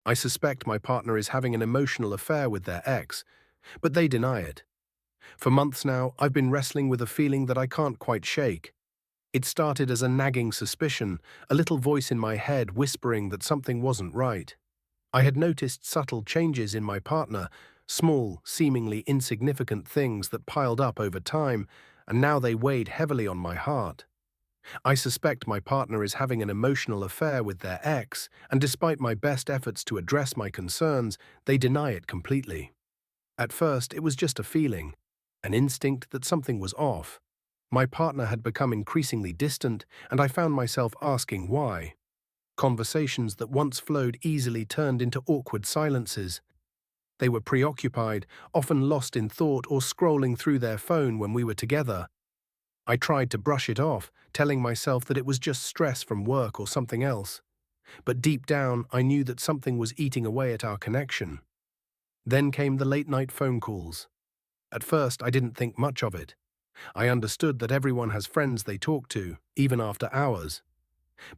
I suspect my partner is having an emotional affair with their ex, but they deny it. For months now, I've been wrestling with a feeling that I can't quite shake. It started as a nagging suspicion, a little voice in my head whispering that something wasn't right. I had noticed subtle changes in my partner, small, seemingly insignificant things that piled up over time, and now they weighed heavily on my heart. I suspect my partner is having an emotional affair with their ex, and despite my best efforts to address my concerns, they deny it completely. At first, it was just a feeling, an instinct that something was off. My partner had become increasingly distant, and I found myself asking why. Conversations that once flowed easily turned into awkward silences. They were preoccupied, often lost in thought or scrolling through their phone when we were together. I tried to brush it off, telling myself that it was just stress from work or something else. But deep down, I knew that something was eating away at our connection. Then came the late-night phone calls. At first, I didn't think much of it. I understood that everyone has friends they talk to, even after hours.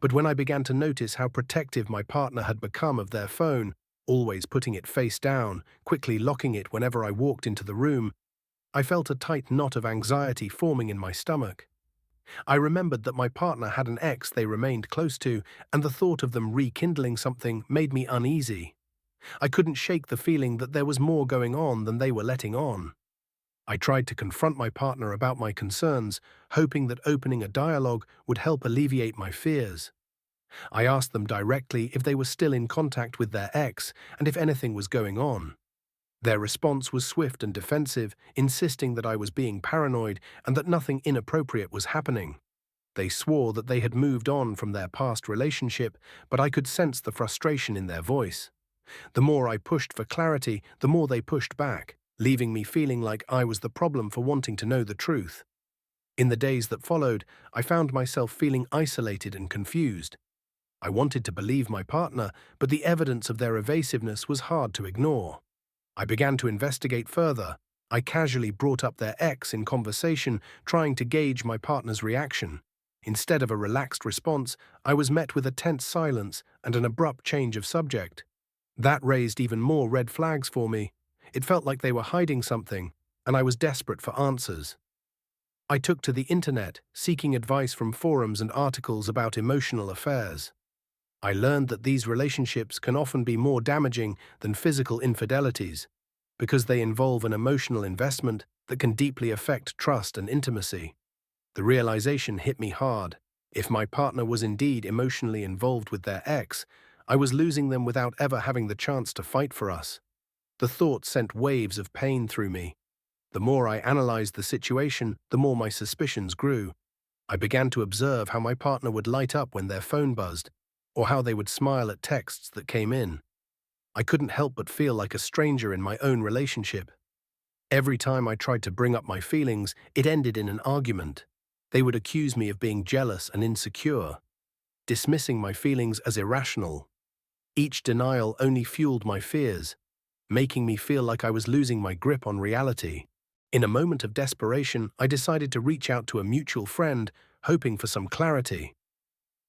But when I began to notice how protective my partner had become of their phone, always putting it face down, quickly locking it whenever I walked into the room, I felt a tight knot of anxiety forming in my stomach. I remembered that my partner had an ex they remained close to, and the thought of them rekindling something made me uneasy. I couldn't shake the feeling that there was more going on than they were letting on. I tried to confront my partner about my concerns, hoping that opening a dialogue would help alleviate my fears. I asked them directly if they were still in contact with their ex and if anything was going on. Their response was swift and defensive, insisting that I was being paranoid and that nothing inappropriate was happening. They swore that they had moved on from their past relationship, but I could sense the frustration in their voice. The more I pushed for clarity, the more they pushed back, leaving me feeling like I was the problem for wanting to know the truth. In the days that followed, I found myself feeling isolated and confused. I wanted to believe my partner, but the evidence of their evasiveness was hard to ignore. I began to investigate further. I casually brought up their ex in conversation, trying to gauge my partner's reaction. Instead of a relaxed response, I was met with a tense silence and an abrupt change of subject. That raised even more red flags for me. It felt like they were hiding something, and I was desperate for answers. I took to the internet, seeking advice from forums and articles about emotional affairs. I learned that these relationships can often be more damaging than physical infidelities, because they involve an emotional investment that can deeply affect trust and intimacy. The realization hit me hard. If my partner was indeed emotionally involved with their ex, I was losing them without ever having the chance to fight for us. The thought sent waves of pain through me. The more I analyzed the situation, the more my suspicions grew. I began to observe how my partner would light up when their phone buzzed, or how they would smile at texts that came in. I couldn't help but feel like a stranger in my own relationship. Every time I tried to bring up my feelings, it ended in an argument. They would accuse me of being jealous and insecure, dismissing my feelings as irrational. Each denial only fueled my fears, making me feel like I was losing my grip on reality. In a moment of desperation, I decided to reach out to a mutual friend, hoping for some clarity.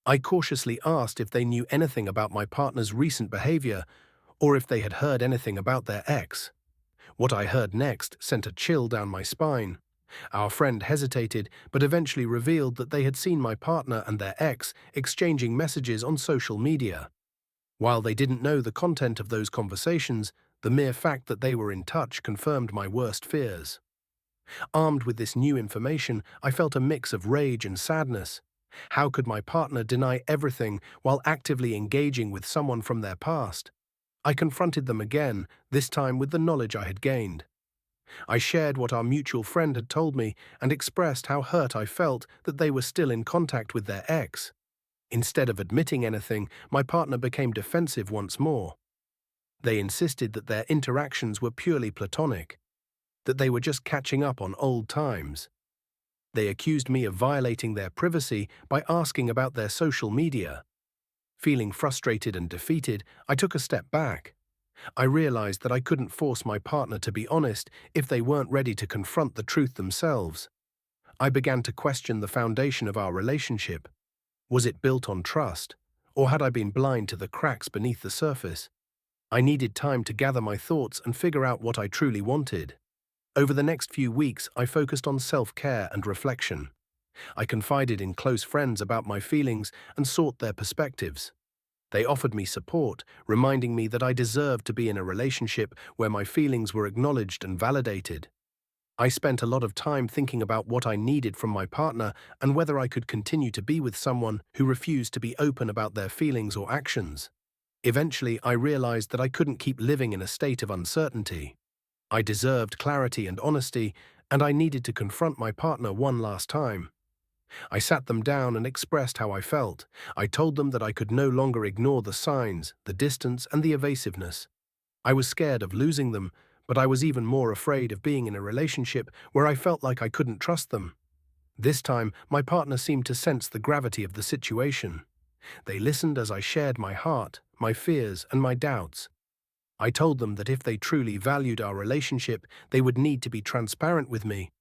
I cautiously asked if they knew anything about my partner's recent behavior, or if they had heard anything about their ex. What I heard next sent a chill down my spine. Our friend hesitated, but eventually revealed that they had seen my partner and their ex exchanging messages on social media. While they didn't know the content of those conversations, the mere fact that they were in touch confirmed my worst fears. Armed with this new information, I felt a mix of rage and sadness. How could my partner deny everything while actively engaging with someone from their past? I confronted them again, this time with the knowledge I had gained. I shared what our mutual friend had told me and expressed how hurt I felt that they were still in contact with their ex. Instead of admitting anything, my partner became defensive once more. They insisted that their interactions were purely platonic, that they were just catching up on old times. They accused me of violating their privacy by asking about their social media. Feeling frustrated and defeated, I took a step back. I realized that I couldn't force my partner to be honest if they weren't ready to confront the truth themselves. I began to question the foundation of our relationship. Was it built on trust, or had I been blind to the cracks beneath the surface? I needed time to gather my thoughts and figure out what I truly wanted. Over the next few weeks, I focused on self-care and reflection. I confided in close friends about my feelings and sought their perspectives. They offered me support, reminding me that I deserved to be in a relationship where my feelings were acknowledged and validated. I spent a lot of time thinking about what I needed from my partner and whether I could continue to be with someone who refused to be open about their feelings or actions. Eventually, I realized that I couldn't keep living in a state of uncertainty. I deserved clarity and honesty, and I needed to confront my partner one last time. I sat them down and expressed how I felt. I told them that I could no longer ignore the signs, the distance, and the evasiveness. I was scared of losing them, but I was even more afraid of being in a relationship where I felt like I couldn't trust them. This time, my partner seemed to sense the gravity of the situation. They listened as I shared my heart, my fears, and my doubts. I told them that if they truly valued our relationship, they would need to be transparent with me,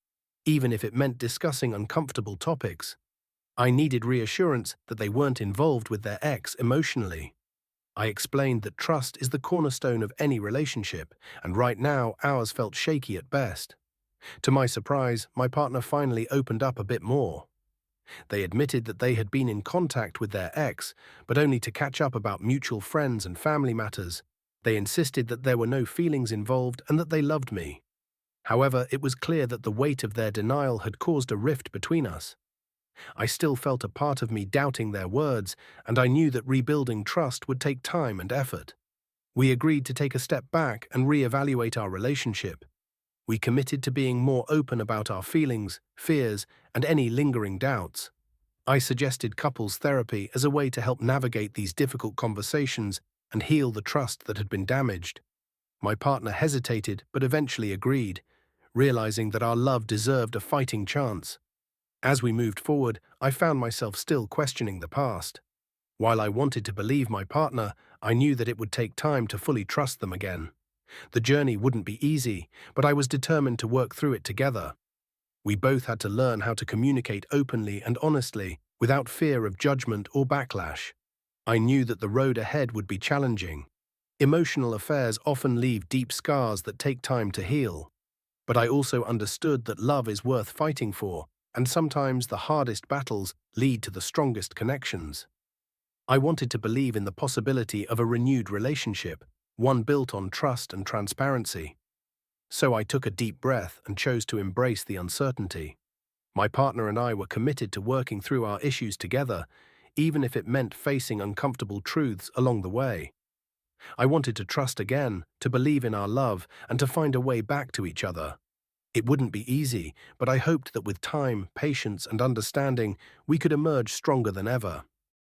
even if it meant discussing uncomfortable topics. I needed reassurance that they weren't involved with their ex emotionally. I explained that trust is the cornerstone of any relationship, and right now ours felt shaky at best. To my surprise, my partner finally opened up a bit more. They admitted that they had been in contact with their ex, but only to catch up about mutual friends and family matters. They insisted that there were no feelings involved and that they loved me. However, it was clear that the weight of their denial had caused a rift between us. I still felt a part of me doubting their words, and I knew that rebuilding trust would take time and effort. We agreed to take a step back and reevaluate our relationship. We committed to being more open about our feelings, fears, and any lingering doubts. I suggested couples therapy as a way to help navigate these difficult conversations and heal the trust that had been damaged. My partner hesitated but eventually agreed, realizing that our love deserved a fighting chance. As we moved forward, I found myself still questioning the past. While I wanted to believe my partner, I knew that it would take time to fully trust them again. The journey wouldn't be easy, but I was determined to work through it together. We both had to learn how to communicate openly and honestly, without fear of judgment or backlash. I knew that the road ahead would be challenging. Emotional affairs often leave deep scars that take time to heal. But I also understood that love is worth fighting for, and sometimes the hardest battles lead to the strongest connections. I wanted to believe in the possibility of a renewed relationship, one built on trust and transparency. So I took a deep breath and chose to embrace the uncertainty. My partner and I were committed to working through our issues together, even if it meant facing uncomfortable truths along the way. I wanted to trust again, to believe in our love, and to find a way back to each other. It wouldn't be easy, but I hoped that with time, patience, and understanding, we could emerge stronger than ever.